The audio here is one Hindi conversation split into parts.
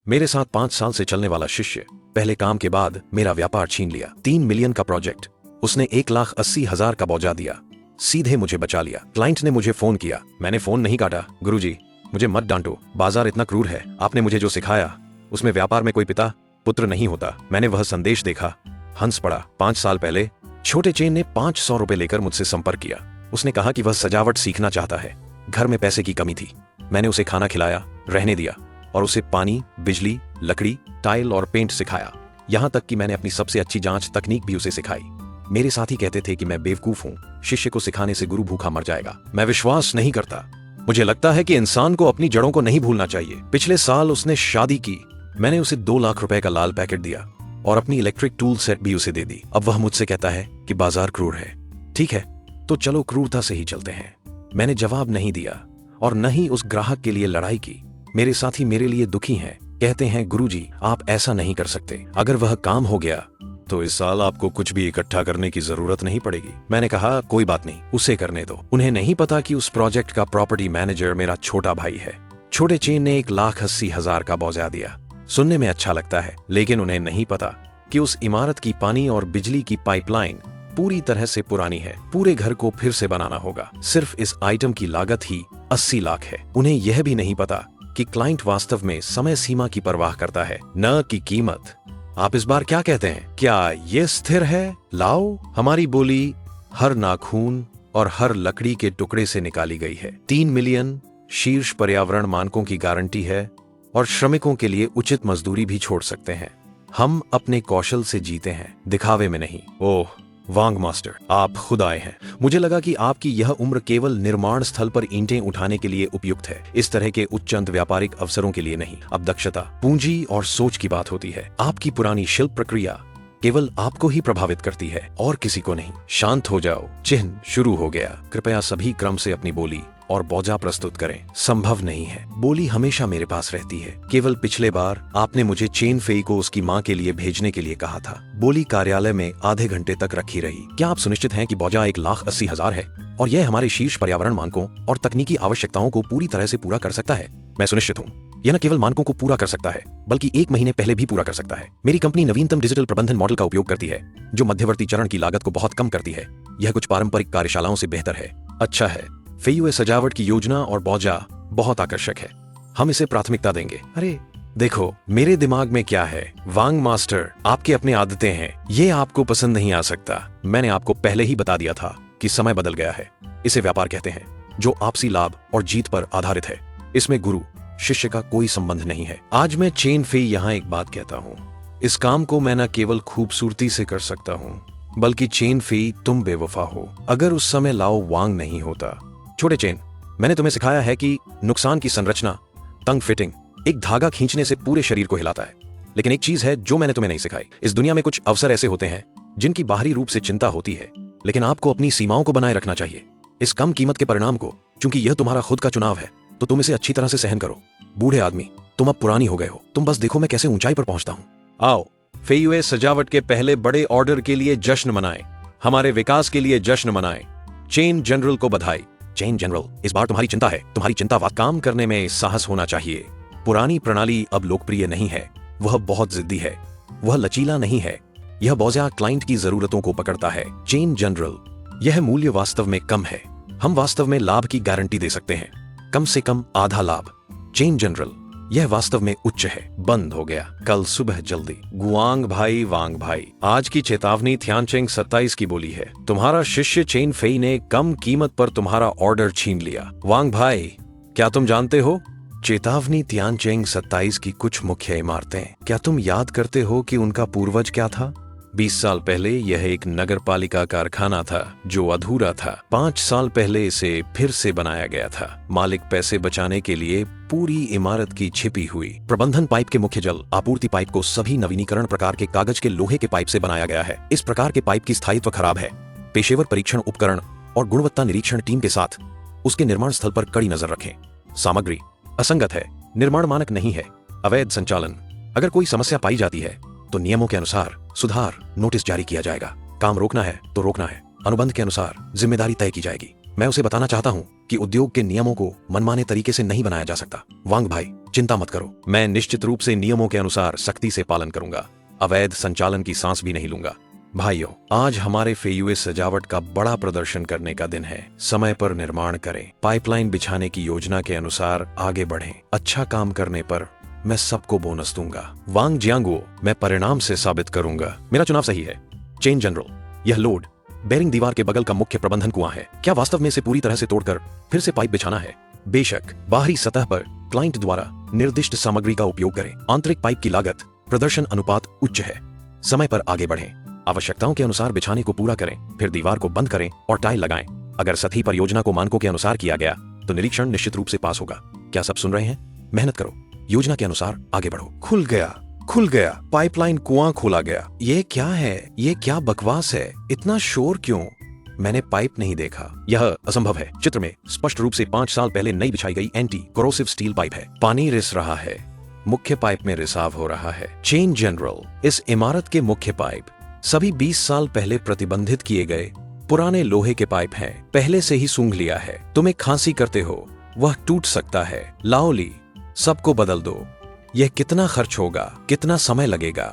मेरे साथ 5 साल से चलने वाला शिष्य पहले काम के बाद मेरा व्यापार छीन लिया। 3 मिलियन का प्रोजेक्ट, उसने 1,80,000 का बौजा दिया, सीधे मुझे बचा लिया। क्लाइंट ने मुझे फोन किया, मैंने फोन नहीं काटा। गुरुजी, मुझे मत डांटो, बाजार इतना क्रूर है। आपने मुझे जो सिखाया उसमें व्यापार में कोई पिता पुत्र नहीं होता। मैंने वह संदेश देखा, हंस पड़ा। 5 साल पहले छोटे चेन ने 500 रुपए लेकर मुझसे संपर्क किया। उसने कहा कि वह सजावट सीखना चाहता है। घर में पैसे की कमी थी। मैंने उसे खाना खिलाया, रहने दिया और उसे पानी, बिजली, लकड़ी, टाइल और पेंट सिखाया। यहां तक कि मैंने अपनी सबसे अच्छी जांच तकनीक भी उसे सिखाई। मेरे साथी कहते थे कि मैं बेवकूफ हूं, शिष्य को सिखाने से गुरु भूखा मर जाएगा। मैं विश्वास नहीं करता। मुझे लगता है कि इंसान को अपनी जड़ों को नहीं भूलना चाहिए। पिछले साल उसने शादी की। मैंने उसे 2 लाख रुपए का लाल पैकेट दिया और अपनी इलेक्ट्रिक टूल सेट भी उसे दे दी। अब वह मुझसे कहता है कि बाजार क्रूर है। ठीक है, तो चलो क्रूरता से ही चलते हैं। मैंने जवाब नहीं दिया और न ही उस ग्राहक के लिए लड़ाई की। मेरे साथी मेरे लिए दुखी हैं, कहते हैं गुरुजी आप ऐसा नहीं कर सकते। अगर वह काम हो गया तो इस साल आपको कुछ भी इकट्ठा करने की जरूरत नहीं पड़ेगी। मैंने कहा कोई बात नहीं, उसे करने दो। उन्हें नहीं पता कि उस प्रोजेक्ट का प्रॉपर्टी मैनेजर मेरा छोटा भाई है। छोटे चेन ने 1,80,000 का बौजा दिया। सुनने में अच्छा लगता है, लेकिन उन्हें नहीं पता कि उस इमारत की पानी और बिजली की पाइपलाइन पूरी तरह से पुरानी है। पूरे घर को फिर से बनाना होगा। सिर्फ इस आइटम की लागत ही 80 लाख है। उन्हें यह भी नहीं पता कि क्लाइंट वास्तव में समय सीमा की परवाह करता है, न कि कीमत। आप इस बार क्या कहते हैं? क्या ये स्थिर है? लाओ, हमारी बोली हर नाखून और हर लकड़ी के टुकड़े से निकाली गई है। 3 मिलियन शीर्ष पर्यावरण मानकों की गारंटी है और श्रमिकों के लिए उचित मजदूरी भी छोड़ सकते हैं। हम अपने कौशल से जीते हैं, दिखावे में नहीं। ओह वांग मास्टर, आप खुद आए हैं। मुझे लगा कि आपकी यह उम्र केवल निर्माण स्थल पर ईंटें उठाने के लिए उपयुक्त है, इस तरह के उच्चंत व्यापारिक अवसरों के लिए नहीं। अब दक्षता, पूंजी और सोच की बात होती है। आपकी पुरानी शिल्प प्रक्रिया केवल आपको ही प्रभावित करती है और किसी को नहीं। शांत हो जाओ, चिन्ह शुरू हो गया। कृपया सभी क्रम से अपनी बोली और बौजा प्रस्तुत करें। संभव नहीं है, बोली हमेशा मेरे पास रहती है। केवल पिछले बार आपने मुझे चेन फेई को उसकी माँ के लिए भेजने के लिए कहा था। बोली कार्यालय में आधे घंटे तक रखी रही। क्या आप सुनिश्चित हैं कि बौजा 1,80,000 है और यह हमारे शीर्ष पर्यावरण मानकों और तकनीकी आवश्यकताओं को पूरी तरह से पूरा कर सकता है? मैं सुनिश्चित हूँ। यह न केवल मानकों को पूरा कर सकता है, बल्कि 1 महीने पहले भी पूरा कर सकता है। मेरी कंपनी नवीनतम डिजिटल प्रबंधन मॉडल का उपयोग करती है, जो मध्यवर्ती चरण की लागत को बहुत कम करती है। यह कुछ पारंपरिक कार्यशालाओं से बेहतर है। अच्छा है, फेयुए सजावट की योजना और बौजा बहुत आकर्षक है। हम इसे प्राथमिकता देंगे। अरे देखो मेरे दिमाग में क्या है। वांग मास्टर, आपके अपने आदतें हैं, ये आपको पसंद नहीं आ सकता। मैंने आपको पहले ही बता दिया था कि समय बदल गया है। इसे व्यापार कहते हैं, जो आपसी लाभ और जीत पर आधारित है। इसमें गुरु शिष्य का कोई संबंध नहीं है। आज मैं चेन फेई यहाँ एक बात कहता हूँ, इस काम को मैं न केवल खूबसूरती से कर सकता हूँ, बल्कि चेन फेई तुम बेवफा हो। अगर उस समय लाओ वांग नहीं होता। छोटे चेन, मैंने तुम्हें सिखाया है कि नुकसान की संरचना, तंग फिटिंग, एक धागा खींचने से पूरे शरीर को हिलाता है। लेकिन एक चीज है जो मैंने तुम्हें नहीं सिखाई। इस दुनिया में कुछ अवसर ऐसे होते हैं जिनकी बाहरी रूप से चिंता होती है, लेकिन आपको अपनी सीमाओं को बनाए रखना चाहिए। इस कम कीमत के परिणाम को, क्योंकि यह तुम्हारा खुद का चुनाव है, तो तुम इसे अच्छी तरह से सहन करो। बूढ़े आदमी, तुम अब पुरानी हो गए हो। तुम बस देखो मैं कैसे ऊंचाई पर पहुंचता हूं। आओ, फेयुए सजावट के पहले बड़े ऑर्डर के लिए जश्न मनाएं। हमारे विकास के लिए जश्न मनाएं। चेन जनरल को बधाई। चेन जनरल, इस बार तुम्हारी चिंता है। तुम्हारी चिंता काम करने में साहस होना चाहिए। पुरानी प्रणाली अब लोकप्रिय नहीं है। वह बहुत जिद्दी है। वह लचीला नहीं है। यह बौजा क्लाइंट की जरूरतों को पकड़ता है। चेन जनरल, यह मूल्य वास्तव में कम है। हम वास्तव में लाभ की गारंटी दे सकते हैं, कम से कम आधा लाभ। चेन जनरल, यह वास्तव में उच्च है। बंद हो गया। कल सुबह जल्दी। गुआंग भाई, वांग भाई, आज की चेतावनी थियानचेंग 27 की बोली है। तुम्हारा शिष्य चेन फेई ने कम कीमत पर तुम्हारा ऑर्डर छीन लिया। वांग भाई, क्या तुम जानते हो? चेतावनी थियानचेंग 27 की कुछ मुख्य इमारतें। क्या तुम याद करते हो कि उनका पूर्वज क्या था? 20 साल पहले यह एक नगरपालिका कारखाना था जो अधूरा था। 5 साल पहले इसे फिर से बनाया गया था। मालिक पैसे बचाने के लिए पूरी इमारत की छिपी हुई प्रबंधन पाइप के मुख्य जल आपूर्ति पाइप को सभी नवीनीकरण प्रकार के कागज के लोहे के पाइप से बनाया गया है। इस प्रकार के पाइप की स्थायित्व खराब है। पेशेवर परीक्षण उपकरण और गुणवत्ता निरीक्षण टीम के साथ उसके निर्माण स्थल पर कड़ी नजर रखें। सामग्री असंगत है, निर्माण मानक नहीं है, अवैध संचालन। अगर कोई समस्या पाई जाती है तो नियमों के अनुसार सुधार नोटिस जारी किया जाएगा। काम रोकना है तो रोकना है। अनुबंध के अनुसार जिम्मेदारी तय की जाएगी। मैं उसे बताना चाहता हूँ कि उद्योग के नियमों को मनमाने तरीके से नहीं बनाया जा सकता। वांग भाई, चिंता मत करो, मैं निश्चित रूप से नियमों के अनुसार सख्ती से पालन करूंगा। अवैध संचालन की सांस भी नहीं लूंगा। भाइयों, आज हमारे फेयुए सजावट का बड़ा प्रदर्शन करने का दिन है। समय पर निर्माण करें, पाइपलाइन बिछाने की योजना के अनुसार आगे बढ़ें। अच्छा काम करने पर मैं सबको बोनस दूंगा। वांग जियांगुओ, मैं परिणाम से साबित करूंगा मेरा चुनाव सही है। चेन जनरल, यह लोड बेरिंग दीवार के बगल का मुख्य प्रबंधन कुआं है। क्या वास्तव में इसे पूरी तरह से तोड़कर फिर से पाइप बिछाना है? बेशक, बाहरी सतह पर क्लाइंट द्वारा निर्दिष्ट सामग्री का उपयोग करें। आंतरिक पाइप की लागत प्रदर्शन अनुपात उच्च है। समय पर आगे बढ़ें, आवश्यकताओं के अनुसार बिछाने को पूरा करें, फिर दीवार को बंद करें और टाइल लगाएं। अगर सतही परियोजना को मानकों के अनुसार किया गया तो निरीक्षण निश्चित रूप से पास होगा। क्या सब सुन रहे हैं? मेहनत करो, योजना के अनुसार आगे बढ़ो। खुल गया, पाइपलाइन कुआं खोला गया। ये क्या है? ये क्या बकवास है? इतना शोर क्यों? मैंने पाइप नहीं देखा। यह असंभव है। चित्र में स्पष्ट रूप से 5 साल पहले नई बिछाई गई एंटी कोरोसिव स्टील पाइप है। पानी रिस रहा है, मुख्य पाइप में रिसाव हो रहा है। चेन जनरल, इस इमारत के मुख्य पाइप सभी 20 साल पहले प्रतिबंधित किए गए पुराने लोहे के पाइप हैं। पहले से ही सूंघ लिया है। तुम एक खांसी करते हो, वह टूट सकता है। लाओली, सबको बदल दो। यह कितना खर्च होगा? कितना समय लगेगा?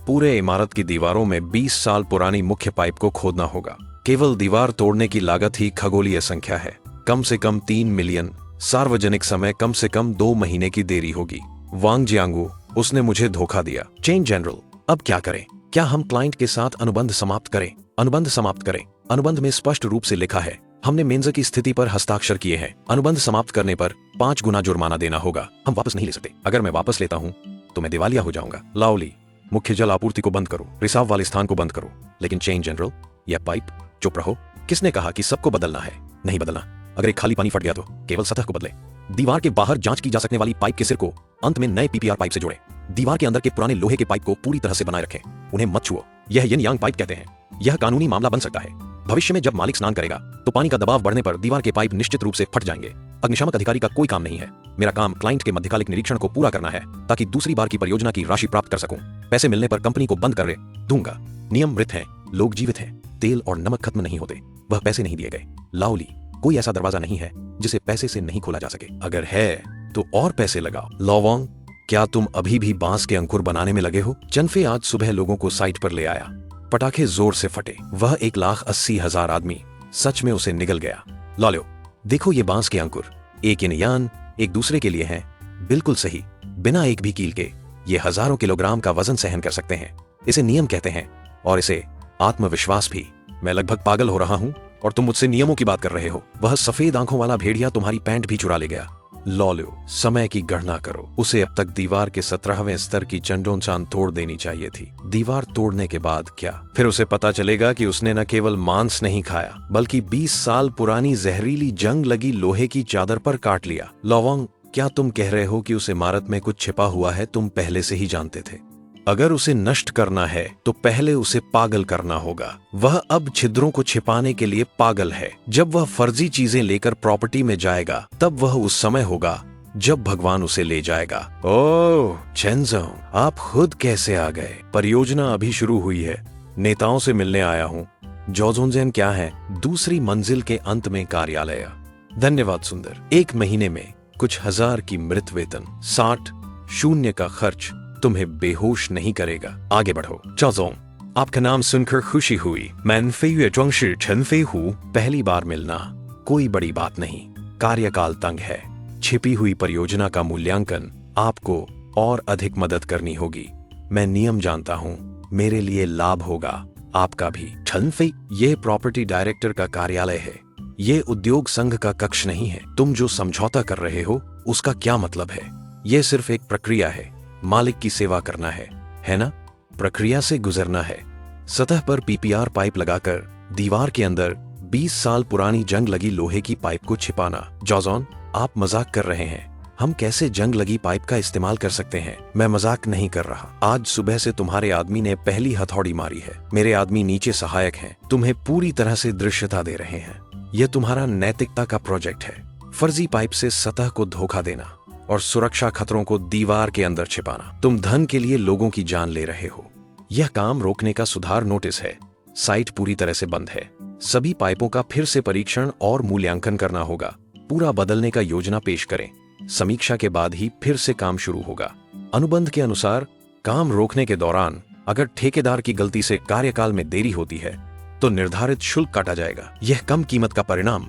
पूरे इमारत की दीवारों में 20 साल पुरानी मुख्य पाइप को खोदना होगा। केवल दीवार तोड़ने की लागत ही खगोलीय संख्या है। कम से कम 3 मिलियन। सार्वजनिक समय कम से कम 2 महीने की देरी होगी। वांग जियांगू, उसने मुझे धोखा दिया। चेन जनरल, अब क्या करें? क्या हम क्लाइंट के साथ अनुबंध समाप्त करें? अनुबंध समाप्त करें। अनुबंध में स्पष्ट रूप से लिखा है, हमने मेंज़र की स्थिति पर हस्ताक्षर किए हैं। अनुबंध समाप्त करने पर 5 गुना जुर्माना देना होगा। हम वापस नहीं ले सकते। अगर मैं वापस लेता हूं तो मैं दिवालिया हो जाऊंगा। लाओली, मुख्य जल आपूर्ति को बंद करो, रिसाव वाले स्थान को बंद करो। लेकिन चेन जनरल, यह पाइप, चुप रहो। किसने कहा कि सबको बदलना है? नहीं बदलना। अगर एक खाली पानी फट गया तो केवल सतह को बदले। दीवार के बाहर जांच की जा सकने वाली पाइप के सिर को अंत में नए पीपीआर पाइप से जोड़ें। दीवार के अंदर के पुराने लोहे के पाइप को पूरी तरह से बनाए रखें, उन्हें मत छुओ। यह यिन यांग पाइप कहते हैं। यह कानूनी मामला बन सकता है। भविष्य में जब मालिक स्नान करेगा तो पानी का दबाव बढ़ने पर दीवार के पाइप निश्चित रूप से फट जाएंगे। अग्निशामक अधिकारी का कोई काम नहीं है। मेरा काम क्लाइंट के मध्यकालिक निरीक्षण को पूरा करना है ताकि दूसरी बार की परियोजना की राशि प्राप्त कर सकूं। पैसे मिलने पर कंपनी को बंद कर दूंगा। नियम मृत हैं, लोग जीवित हैं। तेल और नमक खत्म नहीं होते। वह पैसे नहीं दिए गए। लाओली, कोई ऐसा दरवाजा नहीं है जिसे पैसे से नहीं खोला जा सके। अगर है तो और पैसे लगाओ। लॉवांग, क्या तुम अभी भी बांस के अंकुर बनाने में लगे हो? चनफे आज सुबह लोगों को साइट पर ले आया। पटाखे जोर से फटे। वह 1,80,000 आदमी सच में उसे निगल गया। लालो, देखो ये बांस के अंकुर, एक इन यान एक दूसरे के लिए हैं। बिल्कुल सही, बिना एक भी कील के ये हजारों किलोग्राम का वजन सहन कर सकते हैं। इसे नियम कहते हैं और इसे आत्मविश्वास भी। मैं लगभग पागल हो रहा हूं और तुम मुझसे नियमों की बात कर रहे हो। वह सफेद आंखों वाला भेड़िया तुम्हारी पैंट भी चुरा ले गया। लॉलो, समय की गणना करो। उसे अब तक दीवार के 17वें स्तर की चंडोंचान तोड़ देनी चाहिए थी। दीवार तोड़ने के बाद क्या? फिर उसे पता चलेगा कि उसने न केवल मांस नहीं खाया बल्कि 20 साल पुरानी जहरीली जंग लगी लोहे की चादर पर काट लिया। लॉवांग, क्या तुम कह रहे हो कि उस इमारत में कुछ छिपा हुआ है? तुम पहले से ही जानते थे। अगर उसे नष्ट करना है तो पहले उसे पागल करना होगा। वह अब छिद्रों को छिपाने के लिए पागल है। जब वह फर्जी चीजें लेकर प्रॉपर्टी में जाएगा तब वह उस समय होगा जब भगवान उसे ले जाएगा। ओह चेनजोंग, आप खुद कैसे आ गए? परियोजना अभी शुरू हुई है। नेताओं से मिलने आया हूँ। जोजोंजेन क्या है? दूसरी मंजिल के अंत में कार्यालय। धन्यवाद सुंदर। 1 महीने में कुछ हजार की मृत वेतन, 60 शून्य का खर्च तुम्हें बेहोश नहीं करेगा। आगे बढ़ो। जोजोंग, आपका नाम सुनकर खुशी हुई। मैं फेयुए ज़ोंगशी चनफे हूँ। पहली बार मिलना कोई बड़ी बात नहीं। कार्यकाल तंग है। छिपी हुई परियोजना का मूल्यांकन आपको और अधिक मदद करनी होगी। मैं नियम जानता हूँ, मेरे लिए लाभ होगा, आपका भी। चनफे, ये प्रॉपर्टी डायरेक्टर का कार्यालय है। ये उद्योग संघ का कक्ष नहीं है। तुम जो समझौता कर रहे हो उसका क्या मतलब है? ये सिर्फ एक प्रक्रिया है। मालिक की सेवा करना है ना? प्रक्रिया से गुजरना है। सतह पर पीपीआर पाइप लगाकर दीवार के अंदर 20 साल पुरानी जंग लगी लोहे की पाइप को छिपाना। जॉजॉन, आप मजाक कर रहे हैं। हम कैसे जंग लगी पाइप का इस्तेमाल कर सकते हैं? मैं मजाक नहीं कर रहा। आज सुबह से तुम्हारे आदमी ने पहली हथौड़ी मारी है। मेरे आदमी नीचे सहायक हैं, तुम्हें पूरी तरह से दृश्यता दे रहे हैं। यह तुम्हारा नैतिकता का प्रोजेक्ट है। फर्जी पाइप से सतह को धोखा देना और सुरक्षा खतरों को दीवार के अंदर छिपाना। तुम धन के लिए लोगों की जान ले रहे हो। यह काम रोकने का सुधार नोटिस है। साइट पूरी तरह से बंद है। सभी पाइपों का फिर से परीक्षण और मूल्यांकन करना होगा। पूरा बदलने का योजना पेश करें। समीक्षा के बाद ही फिर से काम शुरू होगा। अनुबंध के अनुसार काम रोकने के दौरान अगर ठेकेदार की गलती से कार्यकाल में देरी होती है तो निर्धारित शुल्क काटा जाएगा। यह कम कीमत का परिणाम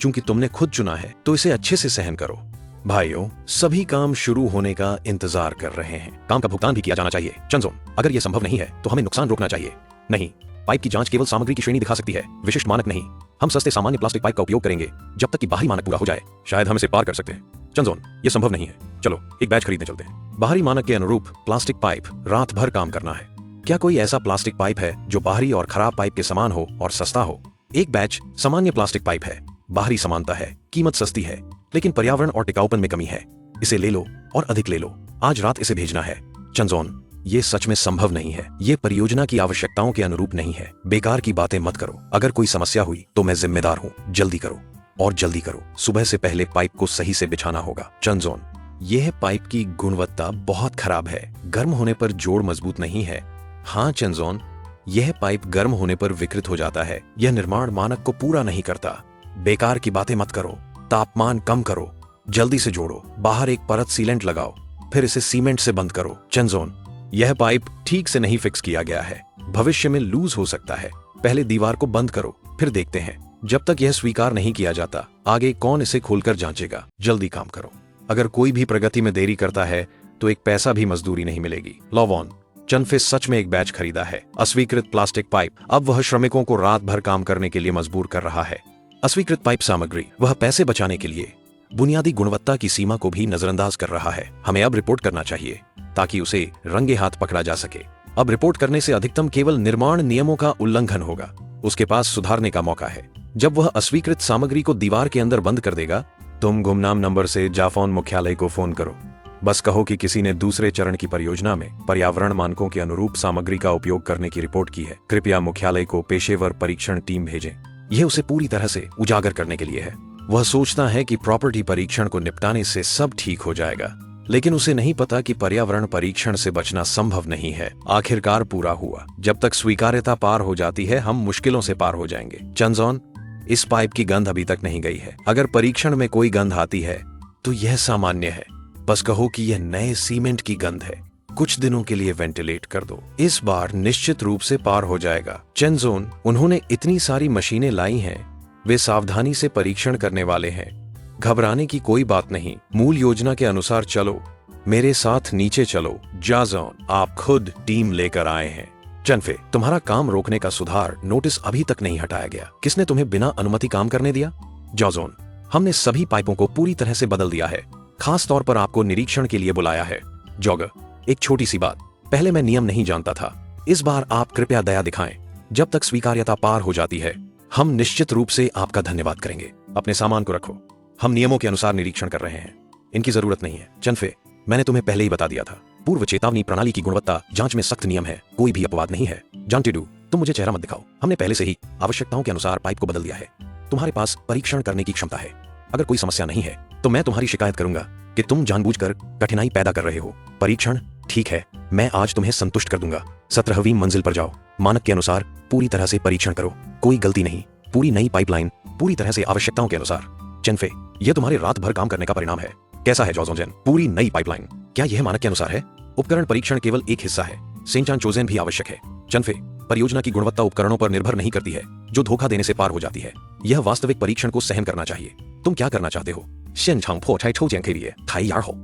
चूंकि तुमने खुद चुना है तो इसे अच्छे से सहन करो। भाइयों, सभी काम शुरू होने का इंतजार कर रहे हैं। काम का भुगतान भी किया जाना चाहिए। चंदोन, अगर यह संभव नहीं है तो हमें नुकसान रोकना चाहिए। नहीं, पाइप की जांच केवल सामग्री की श्रेणी दिखा सकती है, विशिष्ट मानक नहीं। हम सस्ते सामान्य प्लास्टिक पाइप का उपयोग करेंगे जब तक कि बाहरी मानक पूरा हो जाए। शायद हम इसे पार कर सकते हैं। चंदोन, यह संभव नहीं है। चलो एक बैच खरीदने चलते हैं। बाहरी मानक के अनुरूप प्लास्टिक पाइप रात भर काम करना है। क्या कोई ऐसा प्लास्टिक पाइप है जो बाहरी और खराब पाइप के समान हो और सस्ता हो? एक बैच सामान्य प्लास्टिक पाइप है। बाहरी समानता है, कीमत सस्ती है, लेकिन पर्यावरण और टिकाऊपन में कमी है। इसे ले लो और अधिक ले लो। आज रात इसे भेजना है। चंदोन, ये सच में संभव नहीं है। ये परियोजना की आवश्यकताओं के अनुरूप नहीं है। बेकार की बातें मत करो। अगर कोई समस्या हुई तो मैं जिम्मेदार हूँ। जल्दी करो और जल्दी करो। सुबह से पहले पाइप को सही से बिछाना होगा। चंदोन, यह पाइप की गुणवत्ता बहुत खराब है। गर्म होने पर जोड़ मजबूत नहीं है। हाँ चंदोन, यह पाइप गर्म होने पर विकृत हो जाता है। यह निर्माण मानक को पूरा नहीं करता। बेकार की बातें मत करो। तापमान कम करो। जल्दी से जोड़ो। बाहर एक परत सीलेंट लगाओ, फिर इसे सीमेंट से बंद करो। चंदोन, यह पाइप ठीक से नहीं फिक्स किया गया है। भविष्य में लूज हो सकता है। पहले दीवार को बंद करो, फिर देखते हैं। जब तक यह स्वीकार नहीं किया जाता, आगे कौन इसे खोलकर जांचेगा? जल्दी काम करो। अगर कोई भी प्रगति में देरी करता है तो एक पैसा भी मजदूरी नहीं मिलेगी। लॉवॉन, चनफे सच में एक बैच खरीदा है। अस्वीकृत प्लास्टिक पाइप अब वह श्रमिकों को रात भर काम करने के लिए मजबूर कर रहा है। अस्वीकृत पाइप सामग्री वह पैसे बचाने के लिए बुनियादी गुणवत्ता की सीमा को भी नजरअंदाज कर रहा है। हमें अब रिपोर्ट करना चाहिए ताकि उसे रंगे हाथ पकड़ा जा सके। अब रिपोर्ट करने से अधिकतम केवल निर्माण नियमों का उल्लंघन होगा। उसके पास सुधारने का मौका है। जब वह अस्वीकृत सामग्री को दीवार के अंदर बंद कर देगा, तुम गुमनाम नंबर से जाफौन मुख्यालय को फोन करो। बस कहो कि किसी ने दूसरे चरण की परियोजना में पर्यावरण मानकों के अनुरूप सामग्री का उपयोग करने की रिपोर्ट की है। कृपया मुख्यालय को पेशेवर परीक्षण टीम भेजें। यह उसे पूरी तरह से उजागर करने के लिए है। वह सोचता है कि प्रॉपर्टी परीक्षण को निपटाने से सब ठीक हो जाएगा, लेकिन उसे नहीं पता कि पर्यावरण परीक्षण से बचना संभव नहीं है। आखिरकार पूरा हुआ। जब तक स्वीकार्यता पार हो जाती है, हम मुश्किलों से पार हो जाएंगे। चंदोन, इस पाइप की गंध अभी तक नहीं गई है। अगर परीक्षण में कोई गंध आती है तो यह सामान्य है। बस कहो कि यह नए सीमेंट की गंध है। कुछ दिनों के लिए वेंटिलेट कर दो। इस बार निश्चित रूप से पार हो जाएगा। चंदोन, उन्होंने इतनी सारी मशीनें लाई हैं, वे सावधानी से परीक्षण करने वाले हैं। घबराने की कोई बात नहीं। मूल योजना के अनुसार चलो। मेरे साथ नीचे चलो। जाजॉन, आप खुद टीम लेकर आए हैं। चनफे, तुम्हारा काम रोकने का सुधार नोटिस अभी तक नहीं हटाया गया। किसने तुम्हें बिना अनुमति काम करने दिया? जाजॉन, हमने सभी पाइपों को पूरी तरह से बदल दिया है। खास तौर पर आपको निरीक्षण के लिए बुलाया है। जॉगर, एक छोटी सी बात। पहले मैं नियम नहीं जानता था। इस बार आप कृपया दया दिखाएं। जब तक स्वीकार्यता पार हो जाती है, हम निश्चित रूप से आपका धन्यवाद करेंगे। अपने सामान को रखो। हम नियमों के अनुसार निरीक्षण कर रहे हैं। इनकी जरूरत नहीं है। चनफे, मैंने तुम्हें पहले ही बता दिया था। पूर्व चेतावनी प्रणाली की गुणवत्ता जांच में सख्त नियम है। कोई भी अपवाद नहीं है। जानटेडू, तुम मुझे चेहरा मत दिखाओ। हमने पहले से ही आवश्यकताओं के अनुसार पाइप को बदल दिया है। तुम्हारे पास परीक्षण करने की क्षमता है। अगर कोई समस्या नहीं है तो मैं तुम्हारी शिकायत करूंगा कि तुम जानबूझकर कठिनाई पैदा कर रहे हो। परीक्षण ठीक है, मैं आज तुम्हें संतुष्ट कर दूंगा। 17वीं मंजिल पर जाओ। मानक के अनुसार पूरी तरह से परीक्षण करो। कोई गलती नहीं। पूरी नई पाइपलाइन पूरी तरह से आवश्यकताओं के अनुसार। चनफे, यह तुम्हारे रात भर काम करने का परिणाम है। कैसा है जॉजोंजन? पूरी नई पाइपलाइन, क्या यह मानक के अनुसार है? उपकरण परीक्षण केवल एक हिस्सा है। सेंचान चोजेन भी आवश्यक है। चनफे, परियोजना की गुणवत्ता उपकरणों पर निर्भर नहीं करती है जो धोखा देने से पार हो जाती है। यह वास्तविक परीक्षण को सहन करना चाहिए। तुम क्या करना चाहते हो?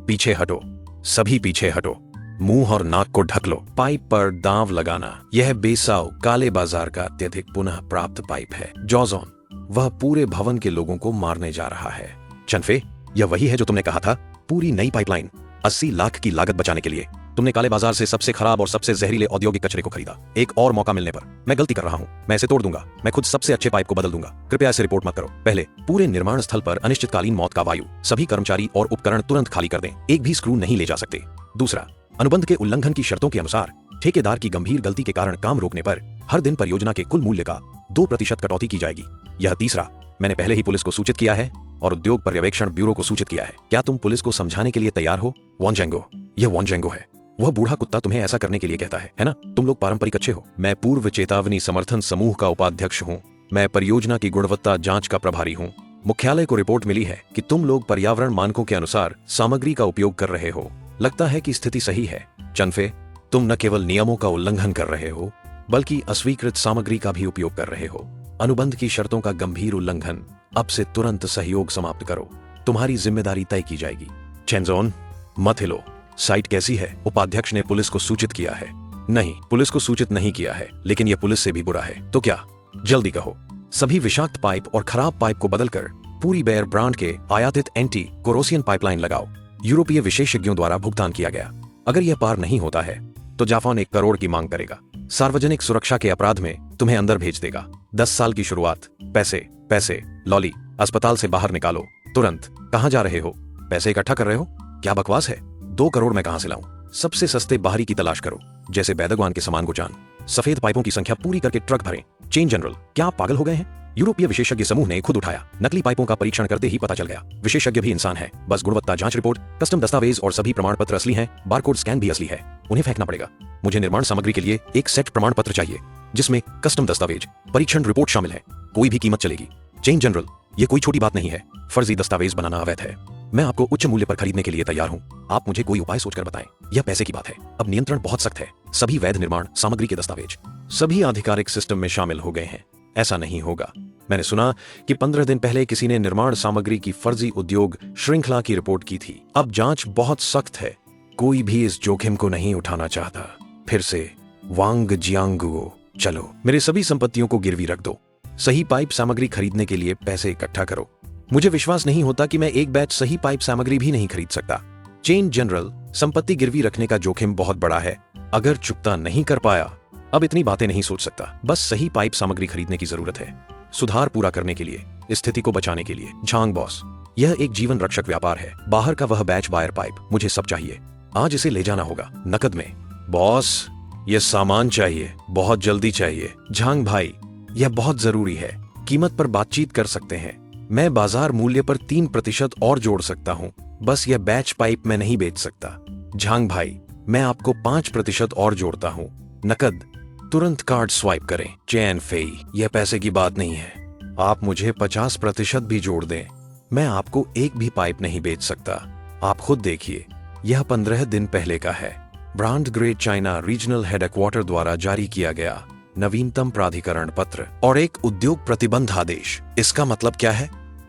पीछे हटो। सभी पीछे हटो। मुंह और नाक को ढक लो। पाइप पर दांव लगाना। यह बेसाव काले बाजार का अत्यधिक पुनः प्राप्त पाइप है। जॉजॉन, वह पूरे भवन के लोगों को मारने जा रहा है। चनफे, यह वही है जो तुमने कहा था। पूरी नई पाइपलाइन 80 लाख की लागत बचाने के लिए तुमने काले बाजार से सबसे खराब और सबसे जहरीले औद्योगिक कचरे को खरीदा। एक और मौका मिलने पर मैं गलती कर रहा हूँ। मैं इसे तोड़ दूंगा। मैं खुद सबसे अच्छे पाइप को बदल दूंगा। कृपया इसे रिपोर्ट मत करो। पहले पूरे निर्माण स्थल पर अनिश्चितकालीन मौत का वायु। सभी कर्मचारी और उपकरण तुरंत खाली कर दें। एक भी स्क्रू नहीं ले जा सकते। दूसरा, अनुबंध के उल्लंघन की शर्तों के अनुसार ठेकेदार की गंभीर गलती के कारण काम रोकने पर हर दिन परियोजना के कुल मूल्य का 2% कटौती की जाएगी। यह तीसरा, मैंने पहले ही पुलिस को सूचित किया है और उद्योग पर्यवेक्षण ब्यूरो को सूचित किया है। क्या तुम पुलिस को समझाने के लिए तैयार हो? वॉन्जेंगो, यह वॉन्जेंगो है। वह बूढ़ा कुत्ता तुम्हें ऐसा करने के लिए कहता है ना? तुम लोग पारंपरिक अच्छे हो। मैं पूर्व चेतावनी समर्थन समूह का उपाध्यक्ष हूँ। मैं परियोजना की गुणवत्ता जांच का प्रभारी हूँ। मुख्यालय को रिपोर्ट मिली है कि तुम लोग पर्यावरण मानकों के अनुसार सामग्री का उपयोग कर रहे हो। लगता है कि स्थिति सही है। चनफे, तुम न केवल नियमों का उल्लंघन कर रहे हो बल्कि अस्वीकृत सामग्री का भी उपयोग कर रहे हो। अनुबंध की शर्तों का गंभीर उल्लंघन। अब से तुरंत सहयोग समाप्त करो। तुम्हारी जिम्मेदारी तय की जाएगी। चेंजोन, मत हिलो। साइट कैसी है? उपाध्यक्ष ने पुलिस को सूचित किया है। नहीं, पुलिस को सूचित नहीं किया है, लेकिन यह पुलिस से भी बुरा है। तो क्या? जल्दी कहो। सभी विषाक्त पाइप और खराब पाइप को बदलकर पूरी बेयर ब्रांड के आयातित एंटी कोरोसियन पाइपलाइन लगाओ। यूरोपीय विशेषज्ञों द्वारा भुगतान किया गया। अगर यह पार नहीं होता है तो जापान 1 करोड़ की मांग करेगा। सार्वजनिक सुरक्षा के अपराध में तुम्हें अंदर भेज देगा। 10 साल की शुरुआत। पैसे पैसे। लॉली, अस्पताल से बाहर निकालो तुरंत। कहां जा रहे हो? पैसे इकट्ठा कर रहे हो? क्या बकवास है? 2 करोड़ मैं कहां से लाऊं? सबसे सस्ते बाहरी की तलाश करो, जैसे बैदगवान के समान गुजान। सफेद पाइपों की संख्या पूरी करके ट्रक भरें। चेन जनरल, क्या आप पागल हो गए हैं? यूरोपीय विशेषज्ञ समूह ने खुद उठाया। नकली पाइपों का परीक्षण करते ही पता चल गया। विशेषज्ञ भी इंसान है। बस गुणवत्ता जांच रिपोर्ट, कस्टम दस्तावेज और सभी प्रमाण पत्र असली हैं। बारकोड स्कैन भी असली है। उन्हें फेंकना पड़ेगा। मुझे निर्माण सामग्री के लिए एक सेट प्रमाण पत्र चाहिए जिसमें कस्टम दस्तावेज, परीक्षण रिपोर्ट शामिल है। कोई भी कीमत चलेगी। चेन जनरल, ये कोई छोटी बात नहीं है। फर्जी दस्तावेज बनाना अवैध है। मैं आपको उच्च मूल्य पर खरीदने के लिए तैयार हूं। आप मुझे कोई उपाय सोचकर बताएं। यह पैसे की बात है। अब नियंत्रण बहुत सख्त है। सभी वैध निर्माण सामग्री के दस्तावेज सभी आधिकारिक सिस्टम में शामिल हो गए हैं। ऐसा नहीं होगा। मैंने सुना कि 15 दिन पहले किसी ने निर्माण सामग्री की फर्जी उद्योग श्रृंखला की रिपोर्ट की थी। अब जांच बहुत सख्त है। कोई भी इस जोखिम को नहीं उठाना चाहता। फिर से वांग जियांगुओ, चलो मेरे सभी संपत्तियों को गिरवी रख दो। सही पाइप सामग्री खरीदने के लिए पैसे इकट्ठा करो। मुझे विश्वास नहीं होता कि मैं एक बैच सही पाइप सामग्री भी नहीं खरीद सकता। चेन जनरल, संपत्ति गिरवी रखने का जोखिम बहुत बड़ा है। अगर चुकता नहीं कर पाया, अब इतनी बातें नहीं सोच सकता। बस सही पाइप सामग्री खरीदने की जरूरत है, सुधार पूरा करने के लिए, स्थिति को बचाने के लिए। झांग बॉस, यह एक जीवन रक्षक व्यापार है। बाहर का वह बैच बायर पाइप मुझे सब चाहिए। आज इसे ले जाना होगा, नकद में। बॉस, यह सामान चाहिए, बहुत जल्दी चाहिए। झांग भाई, यह बहुत जरूरी है। कीमत पर बातचीत कर सकते हैं। मैं बाजार मूल्य पर 3% और जोड़ सकता हूँ। बस यह बैच पाइप मैं नहीं बेच सकता। झांग भाई, मैं आपको 5% और जोड़ता हूँ, नकद। तुरंत कार्ड स्वाइप करें। चैन फेई, यह पैसे की बात नहीं है। आप मुझे 50% भी जोड़ दें। मैं आपको एक भी पाइप नहीं बेच सकता। आप खुद देखिए, यह 15 दिन पहले का है। Brand great China regional headquarter द्वारा जारी किया गया नवीनतम प्राधिकरण पत्र और एक उद्योग प्रतिबंध आदेश। इसका मतलब क्या है?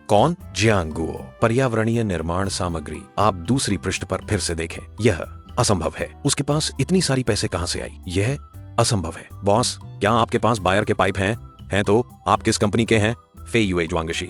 कौन? जियांगुओ, पर्यावरणीय निर्माण सामग्री। आप दूसरी पृष्ठ पर फिर से देखें। यह असंभव है। उसके पास इतनी सारी पैसे कहां से आई? यह असंभव है। बॉस, क्या आपके पास बायर के पाइप हैं? हैं तो आप किस कंपनी के हैं? फे युए ज्वांगशी।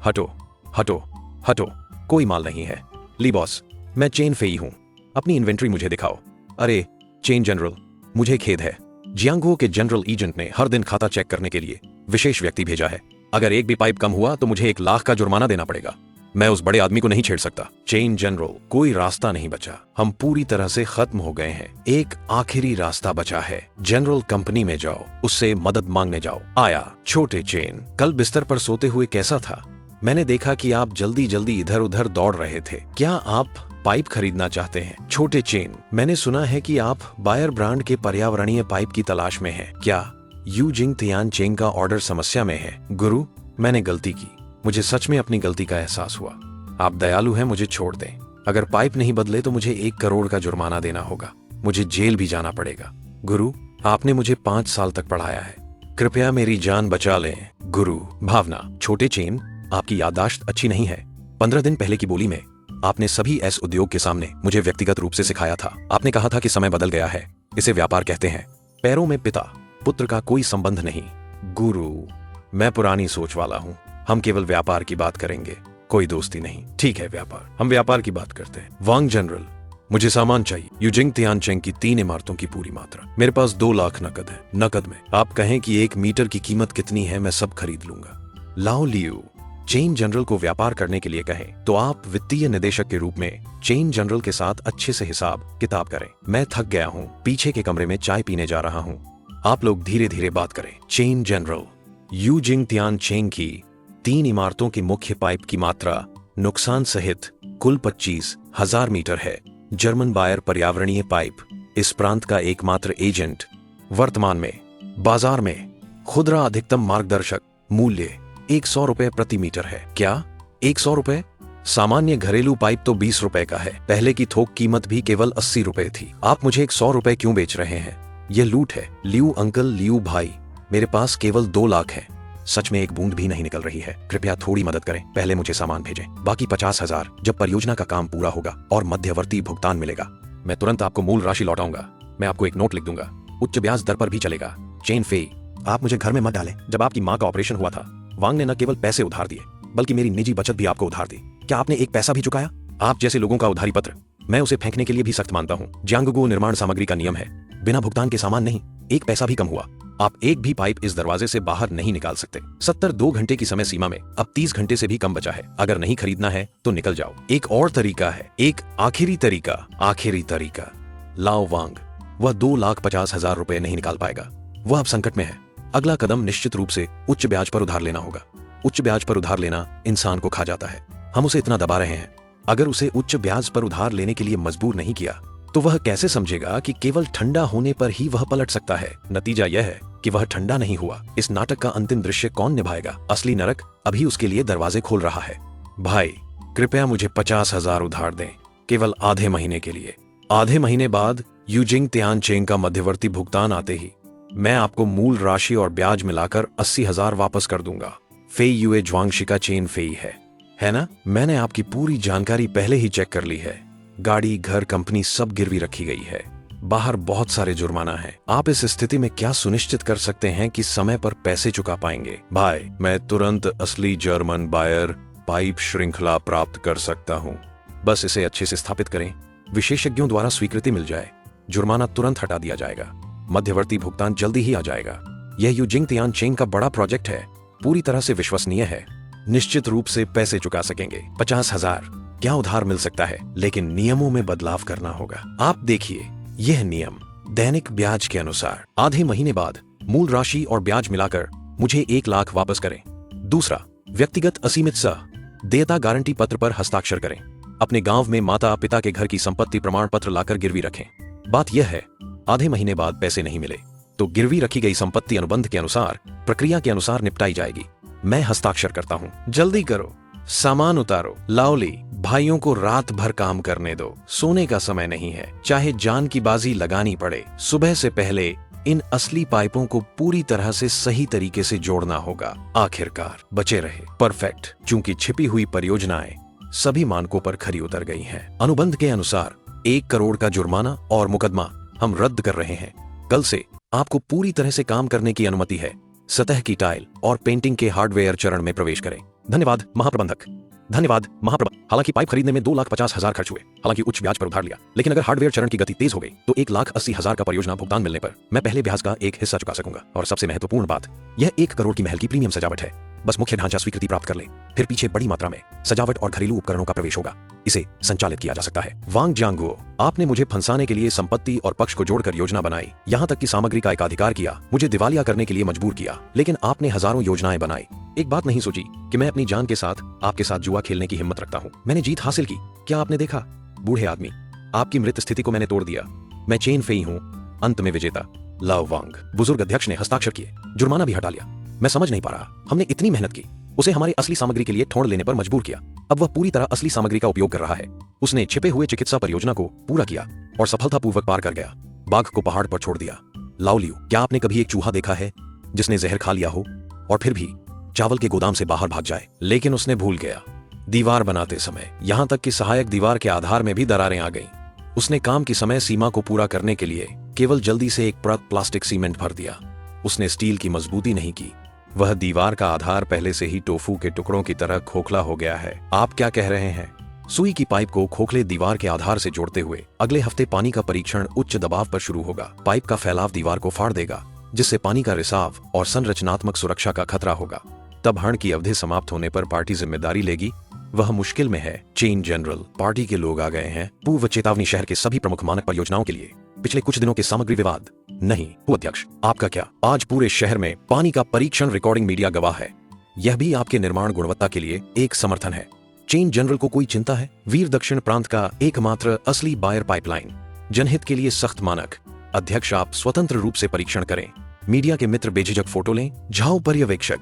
हटो हटो हटो, कोई माल नहीं है। ली बॉस, मैं चेन फेई हूं। अपनी इन्वेंट्री मुझे दिखाओ। अरे चेन जनरल, मुझे खेद है। जियांगुओ के जनरल एजेंट ने हर दिन खाता चेक करने के लिए विशेष व्यक्ति भेजा है। अगर एक भी पाइप कम हुआ तो मुझे 1 लाख का जुर्माना देना पड़ेगा। मैं उस बड़े आदमी को नहीं छेड़ सकता। चेन जनरल, कोई रास्ता नहीं बचा। हम पूरी तरह से खत्म हो गए हैं। एक आखिरी रास्ता बचा है। जनरल कंपनी में जाओ, उससे मदद मांगने जाओ। आया। छोटे चेन, कल बिस्तर पर सोते हुए कैसा था? मैंने देखा कि आप जल्दी जल्दी इधर उधर दौड़ रहे थे। क्या आप पाइप खरीदना चाहते हैं? छोटे चेन, मैंने सुना है कि आप बायर ब्रांड के पर्यावरणीय पाइप की तलाश में हैं। क्या यू जिंग तियान चेंग का ऑर्डर समस्या में है? गुरु, मैंने गलती की। मुझे सच में अपनी गलती का एहसास हुआ। आप दयालु हैं, मुझे छोड़ दें। अगर पाइप नहीं बदले तो मुझे 1 करोड़ का जुर्माना देना होगा। मुझे जेल भी जाना पड़ेगा। गुरु, आपने मुझे 5 साल तक पढ़ाया है। कृपया मेरी जान बचा लें। गुरु, भावना। छोटे चेन, आपकी याददाश्त अच्छी नहीं है। 15 दिन पहले की बोली में आपने सभी एस उद्योग के सामने मुझे व्यक्तिगत रूप से सिखाया था। आपने कहा था कि समय बदल गया है, इसे व्यापार कहते हैं। पैरों में पिता पुत्र का कोई संबंध नहीं। गुरु, मैं पुरानी सोच वाला हूँ। हम केवल व्यापार की बात करेंगे, कोई दोस्ती नहीं। ठीक है, व्यापार, हम व्यापार की बात करते हैं। वांग जनरल, मुझे सामान चाहिए। यूजिंग तियानचेंग की 3 इमारतों की पूरी मात्रा। मेरे पास 2 लाख नकद है। नकद में। आप कहें कि 1 मीटर की कीमत कितनी है, मैं सब खरीद लूंगा। लाओ लियू, चेन जनरल को व्यापार करने के लिए कहें तो आप वित्तीय निदेशक के रूप में चेन जनरल के साथ अच्छे से हिसाब किताब करें। मैं थक गया हूँ, पीछे के कमरे में चाय पीने जा रहा हूँ। आप लोग धीरे धीरे बात करें। Chen general, Yu Jing Tian Cheng की 3 इमारतों की मुख्य पाइप की मात्रा नुकसान सहित कुल 25,000 मीटर है। जर्मन बायर पर्यावरणीय पाइप, इस प्रांत का एकमात्र एजेंट। वर्तमान में बाजार में खुदरा अधिकतम मार्गदर्शक मूल्य 100 रुपए प्रति मीटर है। क्या 100 रुपए? सामान्य घरेलू पाइप तो 20 रुपए का है। पहले की थोक कीमत भी केवल 80 रुपए थी। आप मुझे 100 रुपए क्यों बेच रहे हैं? यह लूट है। लियू अंकल, लियू भाई, मेरे पास केवल 2 लाख है। सच में एक बूंद भी नहीं निकल रही है। कृपया थोड़ी मदद करें। पहले मुझे सामान भेजें, बाकी 50,000 जब परियोजना का काम पूरा होगा और मध्यवर्ती भुगतान मिलेगा। मैं तुरंत आपको मूल राशि लौटाऊंगा। मैं आपको एक नोट लिख दूंगा, उच्च ब्याज दर पर भी चलेगा। चेन फेई, आप मुझे घर में मत डालें। जब आपकी माँ का ऑपरेशन हुआ था, वांग ने न केवल पैसे उधार दिए बल्कि मेरी निजी बचत भी आपको उधार दी। क्या आपने एक पैसा भी चुकाया? आप जैसे लोगों का उधारी पत्र मैं उसे फेंकने के लिए भी सख्त मानता हूँ। जियांगगो निर्माण सामग्री का नियम है, बिना भुगतान के सामान नहीं। एक पैसा भी कम हुआ, आप एक भी पाइप इस दरवाजे से बाहर नहीं निकाल सकते। 72 घंटे की समय सीमा में अब 30 घंटे से भी कम बचा है। अगर नहीं खरीदना है तो निकल जाओ। एक और तरीका है, एक आखिरी तरीका। लाओ वांग, वह 2,50,000 रुपए नहीं निकाल पाएगा। वह अब संकट में है। अगला कदम निश्चित रूप से उच्च ब्याज पर उधार लेना होगा। उच्च ब्याज पर उधार लेना इंसान को खा जाता है। हम उसे इतना दबा रहे हैं। अगर उसे उच्च ब्याज पर उधार लेने के लिए मजबूर नहीं किया तो वह कैसे समझेगा कि केवल ठंडा होने पर ही वह पलट सकता है? नतीजा यह है कि वह ठंडा नहीं हुआ। इस नाटक का अंतिम दृश्य कौन निभाएगा? असली नरक अभी उसके लिए दरवाजे खोल रहा है। भाई, कृपया मुझे 50,000 उधार दें, केवल आधे महीने के लिए। आधे महीने बाद यूजिंग तियानचेंग का मध्यवर्ती भुगतान आते ही मैं आपको मूल राशि और ब्याज मिलाकर 80,000 वापस कर दूंगा। फेई युए ज्वांगशिका चेन फेई है ना? मैंने आपकी पूरी जानकारी पहले ही चेक कर ली है। गाड़ी, घर, कंपनी सब गिरवी रखी गई है। बाहर बहुत सारे जुर्माना है। आप इस स्थिति में क्या सुनिश्चित कर सकते हैं कि समय पर पैसे चुका पाएंगे? भाई, मैं तुरंत असली जर्मन बायर पाइप श्रृंखला प्राप्त कर सकता हूँ। बस इसे अच्छे से स्थापित करें, विशेषज्ञों द्वारा स्वीकृति मिल जाए, जुर्माना तुरंत हटा दिया जाएगा, मध्यवर्ती भुगतान जल्दी ही आ जाएगा। यह यूजिंग तियानचेंग का बड़ा प्रोजेक्ट है, पूरी तरह से विश्वसनीय है। निश्चित रूप से पैसे चुका सकेंगे। 50,000 क्या उधार मिल सकता है, लेकिन नियमों में बदलाव करना होगा। आप देखिए, यह नियम दैनिक ब्याज के अनुसार आधे महीने बाद मूल राशि और ब्याज मिलाकर मुझे 1 लाख वापस करें। दूसरा, व्यक्तिगत असीमित सह देयता गारंटी पत्र पर हस्ताक्षर करें। अपने गांव में माता पिता के घर की संपत्ति प्रमाण पत्र लाकर गिरवी रखें। बात यह है, आधे महीने बाद पैसे नहीं मिले तो गिरवी रखी गई संपत्ति अनुबंध के अनुसार प्रक्रिया के अनुसार निपटाई जाएगी। मैं हस्ताक्षर करता हूँ। जल्दी करो, सामान उतारो। लाओली, भाइयों को रात भर काम करने दो, सोने का समय नहीं है। चाहे जान की बाजी लगानी पड़े, सुबह से पहले इन असली पाइपों को पूरी तरह से सही तरीके से जोड़ना होगा। आखिरकार बचे रहे। परफेक्ट। चूंकि छिपी हुई परियोजनाएं सभी मानकों पर खरी उतर गई हैं। अनुबंध के अनुसार 1 करोड़ का जुर्माना और मुकदमा हम रद्द कर रहे हैं। कल से आपको पूरी तरह से काम करने की अनुमति है। सतह की टाइल और पेंटिंग के हार्डवेयर चरण में प्रवेश करें। धन्यवाद महाप्रबंधक। हालांकि पाइप खरीदने में 2,50,000 खर्च हुए, हालांकि उच्च ब्याज पर उधार लिया, लेकिन अगर हार्डवेयर चरण की गति तेज हो गई तो 1,80,000 का परियोजना भुगतान मिलने पर मैं पहले ब्याज का एक हिस्सा चुका सकूंगा। और सबसे महत्वपूर्ण बात, यह 1 करोड़ की महल की प्रीमियम सजावट है। बस मुख्य ढांचा स्वीकृति प्राप्त कर ले, फिर पीछे बड़ी मात्रा में सजावट और घरेलू उपकरणों का प्रवेश होगा। इसे संचालित किया जा सकता है। वांग जियांगुओ, आपने मुझे फंसाने के लिए संपत्ति और पक्ष को जोड़कर योजना बनाई, यहाँ तक कि सामग्री का एकाधिकार किया, मुझे दिवालिया करने के लिए मजबूर किया, लेकिन आपने हजारों योजनाएं बनाई। एक बात नहीं सोची कि मैं अपनी जान के साथ आपके साथ जुआ खेलने की हिम्मत रखता हूँ। मैंने जीत हासिल की। क्या आपने देखा? बूढ़े आदमी, आपकी मृत स्थिति को मैंने तोड़ दिया। मैं चेन फेई हूँ, अंत में विजेता। लाओ वांग, बुजुर्ग अध्यक्ष ने हस्ताक्षर किए, जुर्माना भी हटा लिया। मैं समझ नहीं पा रहा, हमने इतनी मेहनत की, उसे हमारे असली सामग्री के लिए ठोड़ लेने पर मजबूर किया। अब वह पूरी तरह असली सामग्री का उपयोग कर रहा है। उसने छिपे हुए चिकित्सा परियोजना को पूरा किया और सफलतापूर्वक पार कर गया। बाघ को पहाड़ पर छोड़ दिया। लाओलियू, क्या आपने कभी एक चूहा देखा है जिसने जहर खा लिया हो और फिर भी चावल के गोदाम से बाहर भाग जाए? लेकिन उसने भूल गया। दीवार बनाते समय यहां तक कि सहायक दीवार के आधार में भी दरारें आ गईं। उसने काम की समय सीमा को पूरा करने के लिए केवल जल्दी से एक परत प्लास्टिक सीमेंट भर दिया। उसने स्टील की मजबूती नहीं की। वह दीवार का आधार पहले से ही टोफू के टुकड़ों की तरह खोखला हो गया है। आप क्या कह रहे हैं? सुई की पाइप को खोखले दीवार के आधार से जोड़ते हुए अगले हफ्ते पानी का परीक्षण उच्च दबाव पर शुरू होगा। पाइप का फैलाव दीवार को फाड़ देगा, जिससे पानी का रिसाव और संरचनात्मक सुरक्षा का खतरा होगा। तब हण की अवधि समाप्त होने पर पार्टी जिम्मेदारी लेगी। वह मुश्किल में है। चेन जनरल, पार्टी के लोग आ गए हैं। पूर्व चेतावनी शहर के सभी प्रमुख मानक परियोजनाओं के लिए पिछले कुछ दिनों के सामग्री विवाद नहीं। अध्यक्ष, आपका क्या? आज पूरे शहर में पानी का परीक्षण रिकॉर्डिंग मीडिया गवाह है। यह भी आपके निर्माण गुणवत्ता के लिए एक समर्थन है। चेन जनरल को कोई चिंता है? वीर दक्षिण प्रांत का एकमात्र असली बायर पाइपलाइन, जनहित के लिए सख्त मानक। अध्यक्ष, आप स्वतंत्र रूप से परीक्षण करें। मीडिया के मित्र बेझिझक फोटो लें। झाओ पर्यवेक्षक,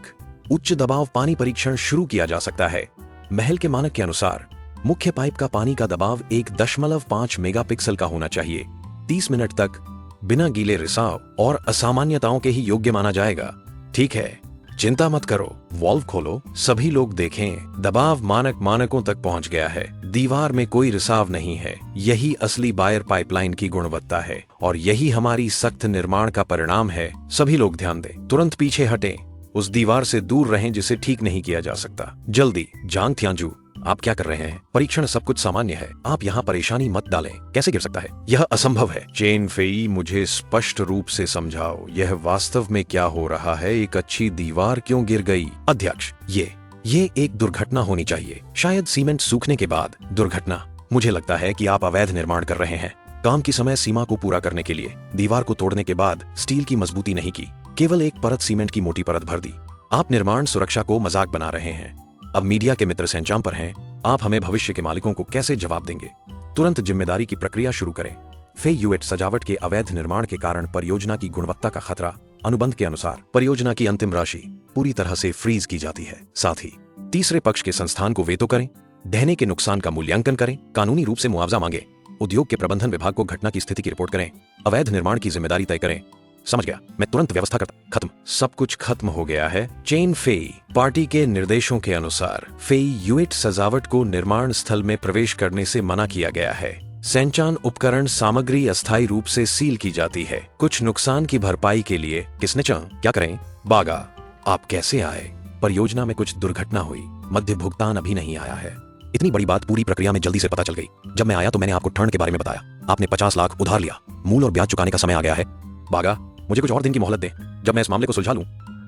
उच्च दबाव पानी परीक्षण शुरू किया जा सकता है। महल के मानक के अनुसार मुख्य पाइप का पानी का दबाव 1.5 मेगापिक्सल का होना चाहिए। 30 मिनट तक बिना गीले रिसाव और असामान्यताओं के ही योग्य माना जाएगा। ठीक है, चिंता मत करो, वॉल्व खोलो, सभी लोग देखें। दबाव मानकों तक पहुंच गया है। दीवार में कोई रिसाव नहीं है। यही असली बायर पाइपलाइन की गुणवत्ता है और यही हमारी सख्त निर्माण का परिणाम है। सभी लोग ध्यान दें, तुरंत पीछे हटें, उस दीवार से दूर रहें जिसे ठीक नहीं किया जा सकता। जल्दी। जांग थियांजू, आप क्या कर रहे हैं? परीक्षण सब कुछ सामान्य है, आप यहाँ परेशानी मत डालें। कैसे गिर सकता है? यह असंभव है। चेन फेई, मुझे स्पष्ट रूप से समझाओ, यह वास्तव में क्या हो रहा है? एक अच्छी दीवार क्यों गिर गई? अध्यक्ष, ये एक दुर्घटना होनी चाहिए, शायद सीमेंट सूखने के बाद। दुर्घटना? मुझे लगता है कि आप अवैध निर्माण कर रहे हैं। काम की समय सीमा को पूरा करने के लिए दीवार को तोड़ने के बाद स्टील की मजबूती नहीं की, केवल एक परत सीमेंट की मोटी परत भर दी। आप निर्माण सुरक्षा को मजाक बना रहे हैं। अब मीडिया के मित्र संचाम पर हैं, आप हमें भविष्य के मालिकों को कैसे जवाब देंगे? तुरंत जिम्मेदारी की प्रक्रिया शुरू करें। फेई यूएट सजावट के अवैध निर्माण के कारण परियोजना की गुणवत्ता का खतरा। अनुबंध के अनुसार परियोजना की अंतिम राशि पूरी तरह से फ्रीज की जाती है। साथ ही तीसरे पक्ष के संस्थान को वेतो करें, ढहने के नुकसान का मूल्यांकन करें, कानूनी रूप से मुआवजा मांगे, उद्योग के प्रबंधन विभाग को घटना की स्थिति की रिपोर्ट करें, अवैध निर्माण की जिम्मेदारी तय करें। समझ गया, मैं तुरंत व्यवस्था करता। खत्म, सब कुछ खत्म हो गया है। चेन फेई, पार्टी के निर्देशों के अनुसार फेई यूएट सजावट को निर्माण स्थल में प्रवेश करने से मना किया गया है। सेंचान उपकरण सामग्री अस्थायी रूप से सील की जाती है। कुछ नुकसान की भरपाई के लिए किसने क्या करें? बागा, आप कैसे आए? परियोजना में कुछ दुर्घटना हुई, मध्य भुगतान अभी नहीं आया है। इतनी बड़ी बात पूरी प्रक्रिया में जल्दी से पता चल गई। जब मैं आया तो मैंने आपको ठंड के बारे में बताया। आपने 50 लाख उधार लिया। मूल और ब्याज चुकाने का समय आ गया है। बागा, मुझे कुछ और दिन की मोहलत दें। जब मैं इस मामले को सुलझा लूं,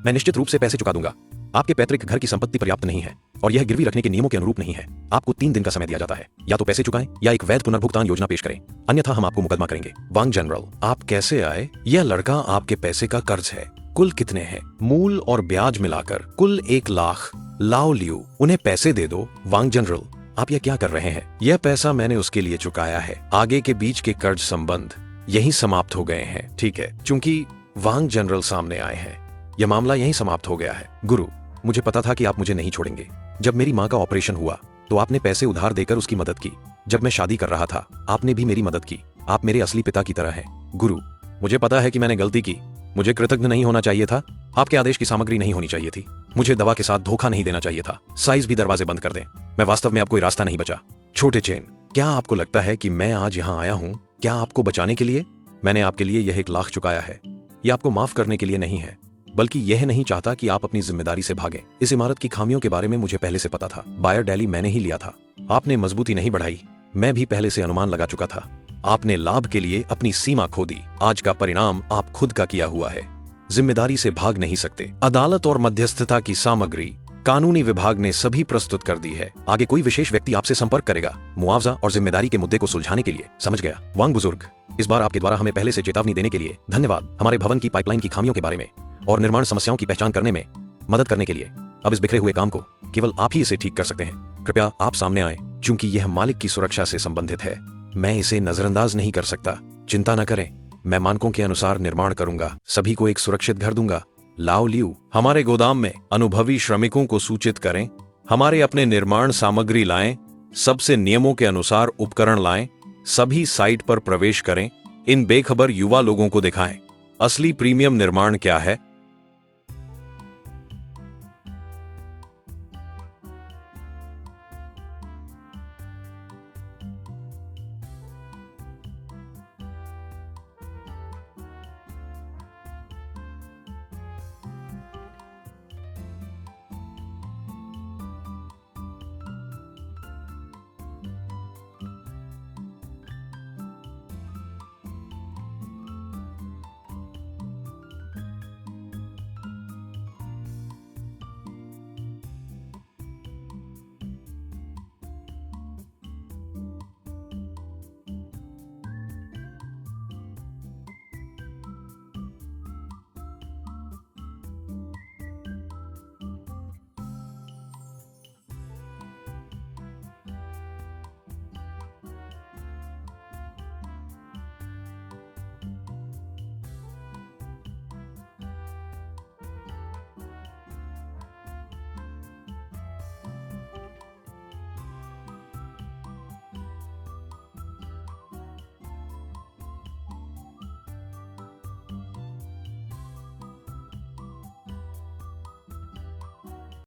मैं निश्चित रूप से पैसे चुका दूंगा। आपके पैतृक घर की संपत्ति पर्याप्त नहीं है और यह गिरवी रखने के नियमों के अनुरूप नहीं है। आपको 3 दिन का समय दिया जाता है, या तो पैसे चुकाएं या एक वैध पुनर्भुगतान योजना पेश करें, अन्यथा हम आपको मुकदमा करेंगे। वांग जनरल, आप कैसे आए? यह लड़का आपके पैसे का कर्ज है। कुल कितने हैं? मूल और ब्याज मिलाकर कुल 1 लाख। लाओ लियू, उन्हें पैसे दे दो। वांग जनरल, आप यह क्या कर रहे हैं? यह पैसा मैंने उसके लिए चुकाया है। आगे के बीच के कर्ज संबंध यही समाप्त हो गए हैं। ठीक है, चूंकि वांग जनरल सामने आए हैं, यह मामला यहीं समाप्त हो गया है। गुरु, मुझे पता था कि आप मुझे नहीं छोड़ेंगे। जब मेरी माँ का ऑपरेशन हुआ तो आपने पैसे उधार देकर उसकी मदद की। जब मैं शादी कर रहा था, आपने भी मेरी मदद की। आप मेरे असली पिता की तरह हैं। गुरु, मुझे पता है कि मैंने गलती की। मुझे कृतज्ञ नहीं होना चाहिए था। आपके आदेश की सामग्री नहीं होनी चाहिए थी। मुझे दवा के साथ धोखा नहीं देना चाहिए था। साइज भी दरवाजे बंद कर दें। मैं वास्तव में अब कोई रास्ता नहीं बचा। छोटे चेन, क्या आपको लगता है कि मैं आज यहाँ आया हूँ क्या आपको बचाने के लिए? मैंने आपके लिए यह 1 लाख चुकाया है। यह आपको माफ करने के लिए नहीं है, बल्कि यह नहीं चाहता कि आप अपनी जिम्मेदारी से भागें। इस इमारत की खामियों के बारे में मुझे पहले से पता था। बायर डेली मैंने ही लिया था। आपने मजबूती नहीं बढ़ाई। मैं भी पहले से अनुमान लगा चुका था। आपने लाभ के लिए अपनी सीमा खो दी। आज का परिणाम आप खुद का किया हुआ है। जिम्मेदारी से भाग नहीं सकते। अदालत और मध्यस्थता की सामग्री कानूनी विभाग ने सभी प्रस्तुत कर दी है। आगे कोई विशेष व्यक्ति आपसे संपर्क करेगा मुआवजा और जिम्मेदारी के मुद्दे को सुलझाने के लिए। समझ गया? वांग बुजुर्ग, इस बार आपके द्वारा हमें पहले से चेतावनी देने के लिए धन्यवाद। हमारे भवन की पाइपलाइन की खामियों के बारे में और निर्माण समस्याओं की पहचान करने में मदद करने के लिए। अब इस बिखरे हुए काम को केवल आप ही इसे ठीक कर सकते हैं। कृपया आप सामने आए, चूंकि यह मालिक की सुरक्षा से संबंधित है। मैं इसे नजरअंदाज नहीं कर सकता। चिंता न करें, मैं मानकों के अनुसार निर्माण करूंगा। सभी को एक सुरक्षित घर दूंगा। लाओ लियू, हमारे गोदाम में अनुभवी श्रमिकों को सूचित करें। हमारे अपने निर्माण सामग्री लाएं। सबसे नियमों के अनुसार उपकरण लाएं। सभी साइट पर प्रवेश करें। इन बेखबर युवा लोगों को दिखाएं असली प्रीमियम निर्माण क्या है।